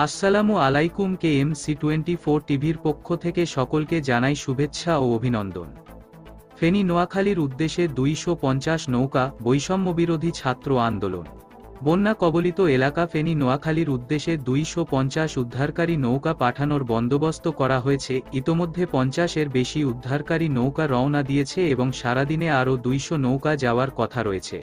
আসসালামু আলাইকুম। KMC24 টিভির পক্ষ থেকে সকলকে জানাই শুভেচ্ছা ও অভিনন্দন। ফেনী নোয়াখালীর উদ্দেশ্যে 250 নৌকা, বৈষম্যবিরোধী ছাত্র আন্দোলন। বন্যা কবলিত এলাকা ফেনী নোয়াখালীর উদ্দেশ্যে 250 উদ্ধারকারী নৌকা পাঠানোর বন্দোবস্ত করা হয়েছে। ইতোমধ্যে 50-এর বেশি উদ্ধারকারী নৌকা রওনা দিয়েছে এবং সারাদিনে আরও 200 নৌকা যাওয়ার কথা রয়েছে।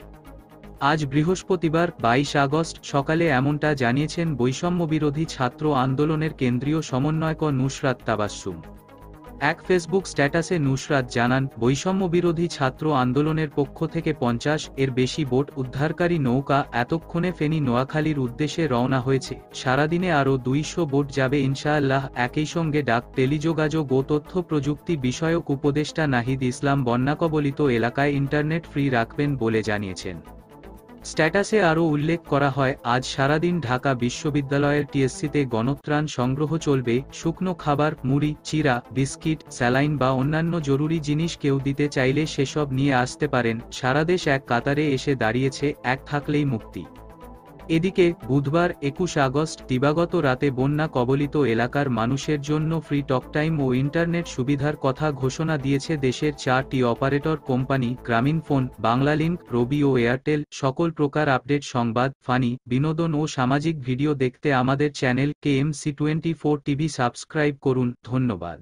আজ বৃহস্পতিবার 22 আগস্ট সকালে এমনটা জানিয়েছেন বৈষম্যবিরোধী ছাত্র আন্দোলনের কেন্দ্রীয় সমন্বয়ক নুসরাত তাবাসসুম। এক ফেসবুক স্ট্যাটাসে নুসরাত জানান, বৈষম্যবিরোধী ছাত্র আন্দোলনের পক্ষ থেকে 50-এর বেশি বোট উদ্ধারকারী নৌকা এতক্ষণে ফেনী নোয়াখালীর উদ্দেশ্যে রওনা হয়েছে। সারাদিনে আরও 200 বোট যাবে ইনশাআল্লাহ। একই সঙ্গে ডাক, টেলিযোগাযোগ ও তথ্য প্রযুক্তি বিষয়ক উপদেষ্টা নাহিদ ইসলাম বন্যাকবলিত এলাকায় ইন্টারনেট ফ্রি রাখবেন বলে জানিয়েছেন। স্ট্যাটাসে আরও উল্লেখ করা হয়, আজ সারাদিন ঢাকা বিশ্ববিদ্যালয়ের টিএসসিতে গণত্রাণ সংগ্রহ চলবে। শুকনো খাবার, মুড়ি, চিরা, বিস্কিট, স্যালাইন বা অন্যান্য জরুরি জিনিস কেউ দিতে চাইলে সেসব নিয়ে আসতে পারেন। সারাদেশ এক কাতারে এসে দাঁড়িয়েছে, এক থাকলেই মুক্তি। এদিকে বুধবার 21 আগস্ট দিবাগত রাতে বন্যা কবলিত এলাকার মানুষের জন্য ফ্রি টকটাইম ও ইন্টারনেট সুবিধার কথা ঘোষণা দিয়েছে দেশের 4টি অপারেটর কোম্পানি গ্রামীণফোন, বাংলালিংক, রবি ও এয়ারটেল। সকল প্রকার আপডেট, সংবাদ, ফানি, বিনোদন ও সামাজিক ভিডিও দেখতে আমাদের চ্যানেল KMC24 টিভি সাবস্ক্রাইব করুন। ধন্যবাদ।